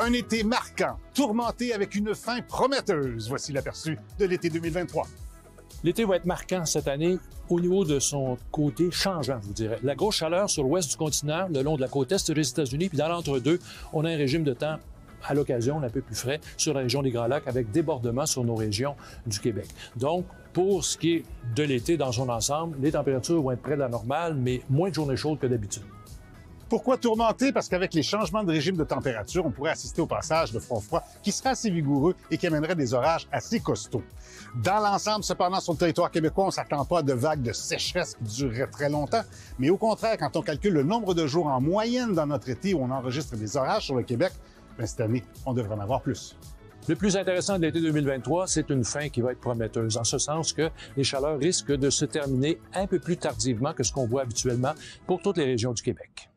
Un été marquant, tourmenté avec une fin prometteuse. Voici l'aperçu de l'été 2023. L'été va être marquant cette année au niveau de son côté changeant, je vous dirais. La grosse chaleur sur l'ouest du continent, le long de la côte est des États-Unis, puis dans l'entre-deux, on a un régime de temps à l'occasion un peu plus frais sur la région des Grands Lacs avec débordement sur nos régions du Québec. Donc, pour ce qui est de l'été dans son ensemble, les températures vont être près de la normale, mais moins de journées chaudes que d'habitude. Pourquoi tourmenté? Parce qu'avec les changements de régime de température, on pourrait assister au passage de front froid qui serait assez vigoureux et qui amènerait des orages assez costauds. Dans l'ensemble, cependant, sur le territoire québécois, on ne s'attend pas à de vagues de sécheresse qui dureraient très longtemps. Mais au contraire, quand on calcule le nombre de jours en moyenne dans notre été où on enregistre des orages sur le Québec, bien, cette année, on devrait en avoir plus. Le plus intéressant de l'été 2023, c'est une fin qui va être prometteuse, en ce sens que les chaleurs risquent de se terminer un peu plus tardivement que ce qu'on voit habituellement pour toutes les régions du Québec.